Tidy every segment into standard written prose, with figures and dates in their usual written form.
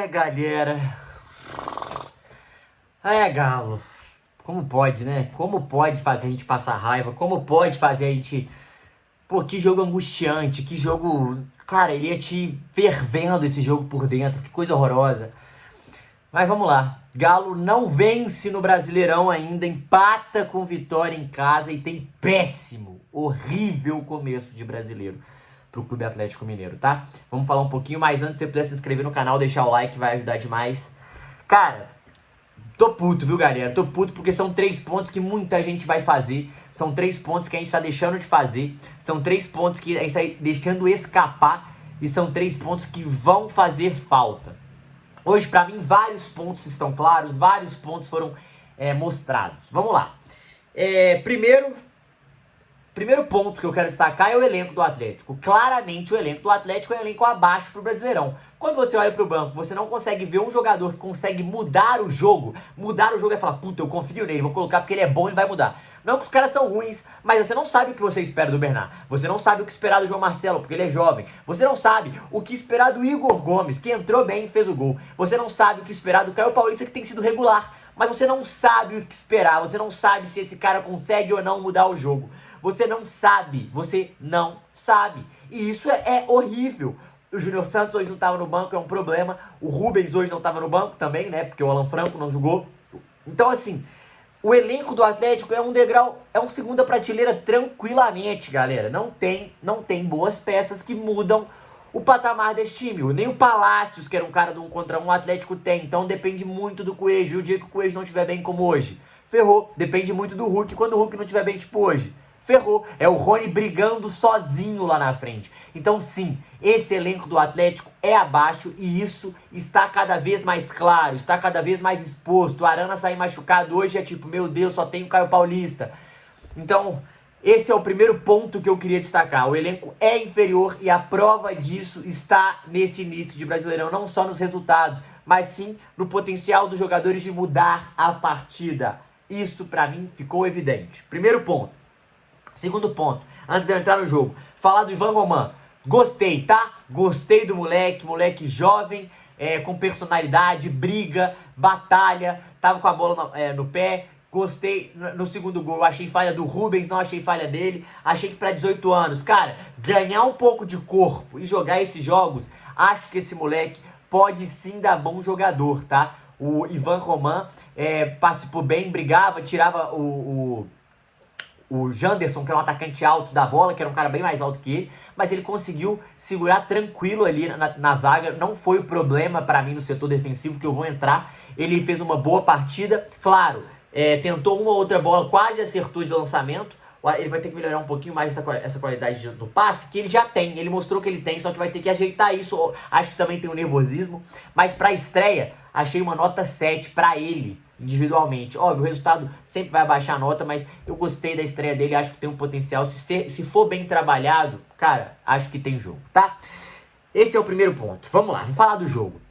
Galera. Galo. Como pode, né? Como pode fazer a gente passar raiva? Como pode fazer a gente... Pô, que jogo angustiante, que jogo... Cara, ele ia te fervendo esse jogo por dentro, que coisa horrorosa. Mas vamos lá. Galo não vence no Brasileirão ainda, empata com Vitória em casa e tem péssimo, horrível começo de Brasileiro pro Clube Atlético Mineiro, tá? Vamos falar um pouquinho, mas antes, se você puder se inscrever no canal, deixar o like, vai ajudar demais. Cara, tô puto, viu, galera? Tô puto porque são 3 pontos que muita gente vai fazer. São 3 pontos que a gente tá deixando de fazer. São 3 pontos que a gente tá deixando escapar. E são 3 pontos que vão fazer falta. Hoje, pra mim, vários pontos estão claros. Vários pontos foram mostrados. Vamos lá. Primeiro ponto que eu quero destacar é o elenco do Atlético. Claramente o elenco do Atlético é um elenco abaixo pro Brasileirão. Quando você olha pro banco, você não consegue ver um jogador que consegue mudar o jogo. Mudar o jogo é falar, puta, eu confio nele, vou colocar porque ele é bom e vai mudar. Não que os caras são ruins, mas você não sabe o que você espera do Bernard. Você não sabe o que esperar do João Marcelo, porque ele é jovem. Você não sabe o que esperar do Igor Gomes, que entrou bem e fez o gol. Você não sabe o que esperar do Caio Paulista, que tem sido regular. Mas você não sabe o que esperar, você não sabe se esse cara consegue ou não mudar o jogo. Você não sabe. E isso é horrível. O Júnior Santos hoje não estava no banco, é um problema. O Rubens hoje não estava no banco também, né? Porque o Alan Franco não jogou. Então, assim, o elenco do Atlético é um degrau, é um segunda prateleira tranquilamente, galera. Não tem boas peças que mudam o patamar desse time. Nem o Palácios, que era um cara do 1 contra 1, o Atlético tem. Então depende muito do Coelho. E o dia que o Coelho não estiver bem como hoje, ferrou. Depende muito do Hulk quando o Hulk não estiver bem tipo hoje. Ferrou. É o Rony brigando sozinho lá na frente. Então sim, esse elenco do Atlético é abaixo e isso está cada vez mais claro, está cada vez mais exposto. O Arana sair machucado hoje é tipo, meu Deus, só tem o Caio Paulista. Então, esse é o primeiro ponto que eu queria destacar. O elenco é inferior e a prova disso está nesse início de Brasileirão. Não só nos resultados, mas sim no potencial dos jogadores de mudar a partida. Isso pra mim ficou evidente. Primeiro ponto. Segundo ponto, antes de eu entrar no jogo, falar do Ivan Roman. Gostei, tá? Gostei do moleque jovem, com personalidade, briga, batalha, tava com a bola no pé. Gostei no segundo gol, achei falha do Rubens, não achei falha dele. Achei que pra 18 anos, cara, ganhar um pouco de corpo e jogar esses jogos, acho que esse moleque pode sim dar bom jogador, tá? O Ivan Roman participou bem, brigava, tirava o Janderson, que é um atacante alto da bola, que era um cara bem mais alto que ele, mas ele conseguiu segurar tranquilo ali na zaga, não foi o problema pra mim no setor defensivo, que eu vou entrar. Ele fez uma boa partida, claro, tentou uma ou outra bola, quase acertou de lançamento. Ele vai ter que melhorar um pouquinho mais essa qualidade do passe, que ele já tem, ele mostrou que ele tem, só que vai ter que ajeitar isso. Acho que também tem um nervosismo, mas pra estreia, achei uma nota 7 pra ele, individualmente. Óbvio, o resultado sempre vai abaixar a nota, mas eu gostei da estreia dele, acho que tem um potencial. Se for bem trabalhado, cara, acho que tem jogo, tá? Esse é o primeiro ponto. Vamos lá, vamos falar do jogo.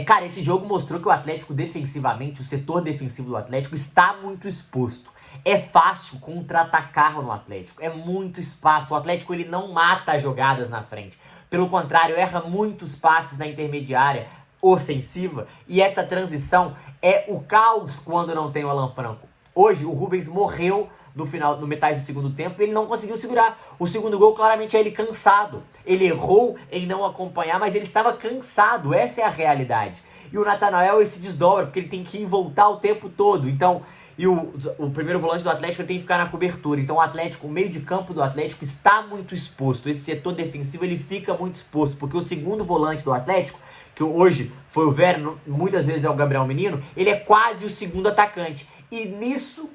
Cara, esse jogo mostrou que o Atlético defensivamente, o setor defensivo do Atlético está muito exposto. É fácil contra-atacar no Atlético, é muito espaço. O Atlético ele não mata jogadas na frente. Pelo contrário, erra muitos passes na intermediária ofensiva e essa transição é o caos quando não tem o Alan Franco. Hoje o Rubens morreu no metade do segundo tempo e ele não conseguiu segurar. O segundo gol claramente é ele cansado. Ele errou em não acompanhar, mas ele estava cansado, essa é a realidade. E o Natanael ele se desdobra porque ele tem que ir e voltar o tempo todo. Então, e o primeiro volante do Atlético ele tem que ficar na cobertura. Então o Atlético, o meio de campo do Atlético está muito exposto. Esse setor defensivo ele fica muito exposto, porque o segundo volante do Atlético, que hoje foi o Vera, muitas vezes é o Gabriel Menino, ele é quase o segundo atacante. E nisso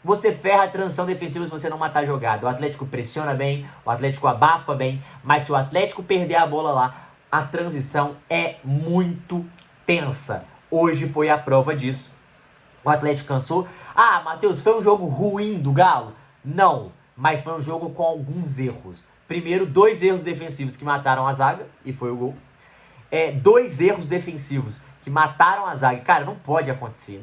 você ferra a transição defensiva se você não matar a jogada. O Atlético pressiona bem, o Atlético abafa bem, mas se o Atlético perder a bola lá, a transição é muito tensa. Hoje foi a prova disso. O Atlético cansou. Ah, Matheus, foi um jogo ruim do Galo? Não, mas foi um jogo com alguns erros. Primeiro, 2 erros defensivos que mataram a zaga, e foi o gol. 2 erros defensivos que mataram a zaga. Cara, não pode acontecer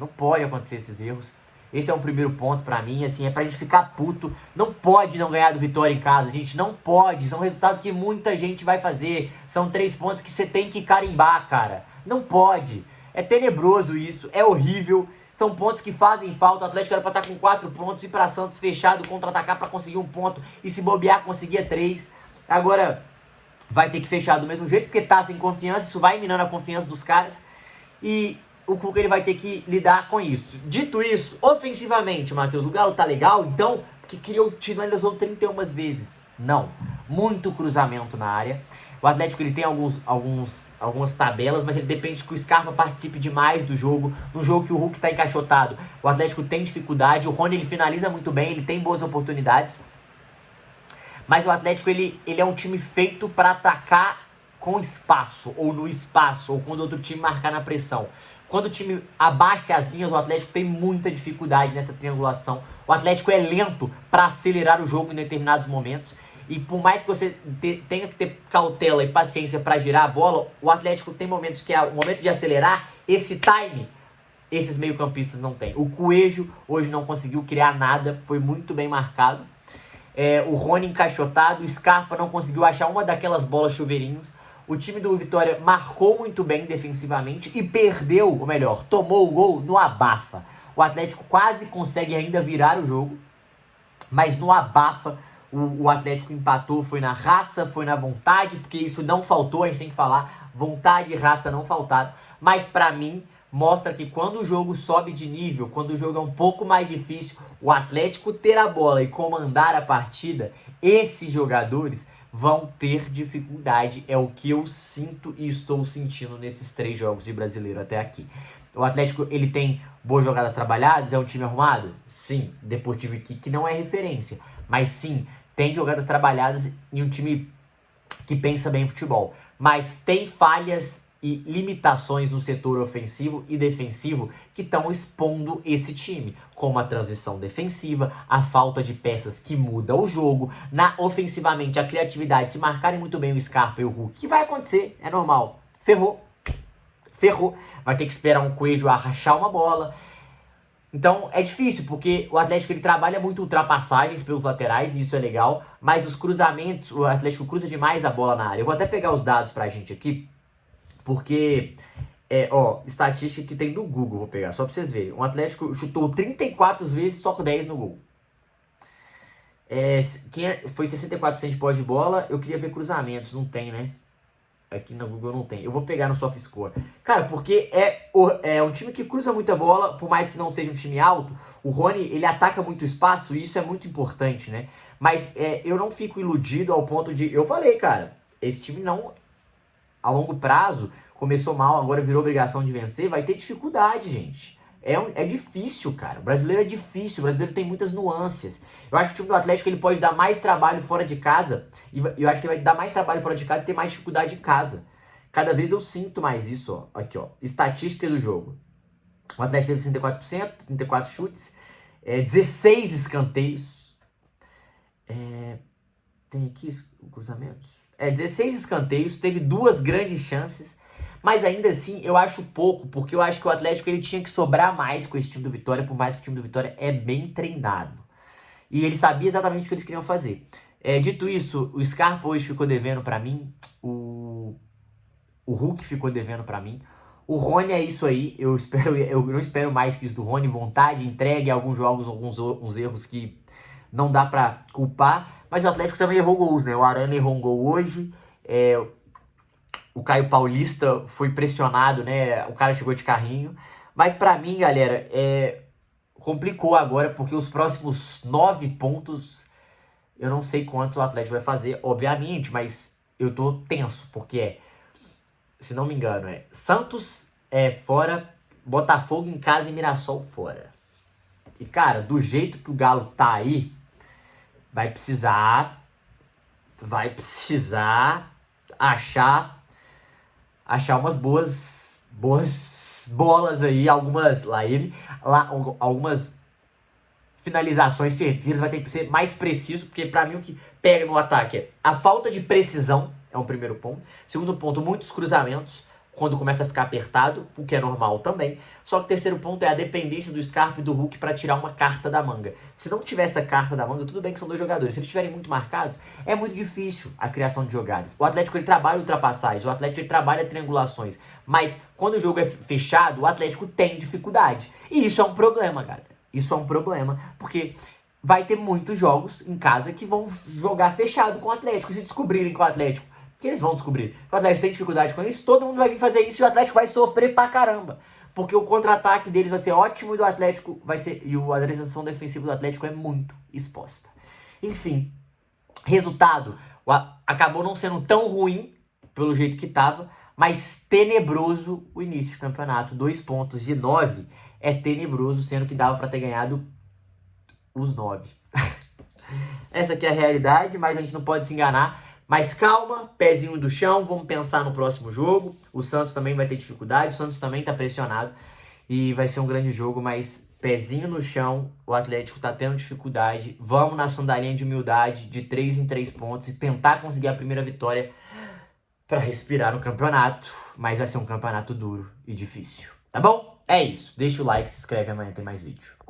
esses erros. Esse é um primeiro ponto pra mim, assim, é pra gente ficar puto. Não pode não ganhar do Vitória em casa, gente, não pode. São resultados que muita gente vai fazer. São 3 pontos que você tem que carimbar, cara. Não pode. É tenebroso isso, é horrível. São pontos que fazem falta. O Atlético era pra estar com 4 pontos, ir pra Santos fechado, contra-atacar pra conseguir 1 ponto. E se bobear, conseguia 3. Agora, vai ter que fechar do mesmo jeito, porque tá sem confiança. Isso vai minando a confiança dos caras. E o Cuca ele vai ter que lidar com isso. Dito isso, ofensivamente, Matheus, o Galo tá legal, então, porque criou, finalizou 31 vezes. Não. Muito cruzamento na área. O Atlético ele tem algumas tabelas, mas ele depende que o Scarpa participe demais do jogo. No jogo que o Hulk tá encaixotado, o Atlético tem dificuldade. O Rony ele finaliza muito bem, ele tem boas oportunidades. Mas o Atlético ele é um time feito para atacar com espaço, ou no espaço, ou quando outro time marcar na pressão. Quando o time abaixa as linhas, o Atlético tem muita dificuldade nessa triangulação. O Atlético é lento para acelerar o jogo em determinados momentos. E por mais que você tenha que ter cautela e paciência para girar a bola, o Atlético tem momentos que é o momento de acelerar, esse time, esses meio-campistas não têm. O Coelho hoje não conseguiu criar nada, foi muito bem marcado. O Rony encaixotado, o Scarpa não conseguiu achar uma daquelas bolas chuveirinhos. O time do Vitória marcou muito bem defensivamente e perdeu, ou melhor, tomou o gol no abafa. O Atlético quase consegue ainda virar o jogo, mas no abafa o Atlético empatou, foi na raça, foi na vontade, porque isso não faltou, a gente tem que falar, vontade e raça não faltaram, mas pra mim mostra que quando o jogo sobe de nível, quando o jogo é um pouco mais difícil, o Atlético ter a bola e comandar a partida, esses jogadores vão ter dificuldade, é o que eu sinto e estou sentindo nesses 3 jogos de Brasileiro até aqui. O Atlético, ele tem boas jogadas trabalhadas, é um time arrumado? Sim. Deportivo Iquique não é referência, mas sim, tem jogadas trabalhadas e um time que pensa bem em futebol. Mas tem falhas e limitações no setor ofensivo e defensivo que estão expondo esse time, como a transição defensiva, a falta de peças que muda o jogo, ofensivamente a criatividade, se marcarem muito bem o Scarpa e o Hulk, que vai acontecer, é normal, ferrou, vai ter que esperar um Coelho arrachar uma bola. Então é difícil, porque o Atlético ele trabalha muito ultrapassagens pelos laterais, e isso é legal, mas os cruzamentos, o Atlético cruza demais a bola na área. Eu vou até pegar os dados pra gente aqui, porque, estatística que tem do Google, vou pegar, só pra vocês verem. O Atlético chutou 34 vezes, só com 10 no gol. Foi 64% de posse de bola, eu queria ver cruzamentos, não tem, né? Aqui no Google não tem. Eu vou pegar no SofaScore. Cara, porque é um time que cruza muita bola, por mais que não seja um time alto. O Rony, ele ataca muito espaço e isso é muito importante, né? Mas eu não fico iludido ao ponto de... Eu falei, cara, esse time não... A longo prazo, começou mal, agora virou obrigação de vencer, vai ter dificuldade, gente. É difícil, cara. O brasileiro é difícil, o brasileiro tem muitas nuances. Eu acho que o time do Atlético ele pode dar mais trabalho fora de casa, e eu acho que ele vai dar mais trabalho fora de casa e ter mais dificuldade em casa. Cada vez eu sinto mais isso, ó. Aqui, ó. Estatística do jogo. O Atlético teve 64%, 34 chutes, 16 escanteios. Tem aqui cruzamentos? 16 escanteios, teve 2 grandes chances, mas ainda assim eu acho pouco, porque eu acho que o Atlético ele tinha que sobrar mais com esse time do Vitória, por mais que o time do Vitória é bem treinado. E ele sabia exatamente o que eles queriam fazer. Dito isso, o Scarpa hoje ficou devendo pra mim, o Hulk ficou devendo pra mim, o Rony é isso aí, eu não espero mais que isso do Rony, vontade, entregue alguns jogos, alguns erros que não dá pra culpar, mas o Atlético também errou gols, né? O Arana errou um gol hoje, o Caio Paulista foi pressionado, né? O cara chegou de carrinho. Mas pra mim, galera, complicou agora, porque os próximos 9 pontos, eu não sei quantos o Atlético vai fazer, obviamente, mas eu tô tenso, porque se não me engano, Santos fora, Botafogo em casa e Mirassol fora. E, cara, do jeito que o Galo tá aí, vai precisar achar umas boas bolas aí, algumas finalizações certeiras, vai ter que ser mais preciso, porque pra mim o que pega no ataque é a falta de precisão, é um primeiro ponto. Segundo ponto, muitos cruzamentos, quando começa a ficar apertado, o que é normal também. Só que o terceiro ponto é a dependência do Scarpa e do Hulk para tirar uma carta da manga. Se não tiver essa carta da manga, tudo bem que são dois jogadores. Se eles estiverem muito marcados, é muito difícil a criação de jogadas. O Atlético ele trabalha ultrapassagens, o Atlético ele trabalha triangulações. Mas quando o jogo é fechado, o Atlético tem dificuldade. E isso é um problema, galera. Isso é um problema, porque vai ter muitos jogos em casa que vão jogar fechado com o Atlético. Se descobrirem que o Atlético, que eles vão descobrir, que o Atlético tem dificuldade com isso, todo mundo vai vir fazer isso e o Atlético vai sofrer pra caramba. Porque o contra-ataque deles vai ser ótimo e do Atlético vai ser. E a organização defensiva do Atlético é muito exposta. Enfim, resultado, acabou não sendo tão ruim, pelo jeito que tava, mas tenebroso o início de campeonato. 2 pontos de 9 é tenebroso, sendo que dava pra ter ganhado os 9. Essa aqui é a realidade, mas a gente não pode se enganar. Mas calma, pezinho do chão, vamos pensar no próximo jogo. O Santos também vai ter dificuldade, o Santos também tá pressionado. E vai ser um grande jogo, mas pezinho no chão, o Atlético tá tendo dificuldade. Vamos na sandalinha de humildade, de 3 em 3 pontos e tentar conseguir a primeira vitória para respirar no campeonato. Mas vai ser um campeonato duro e difícil, tá bom? É isso, deixa o like, se inscreve, amanhã tem mais vídeo.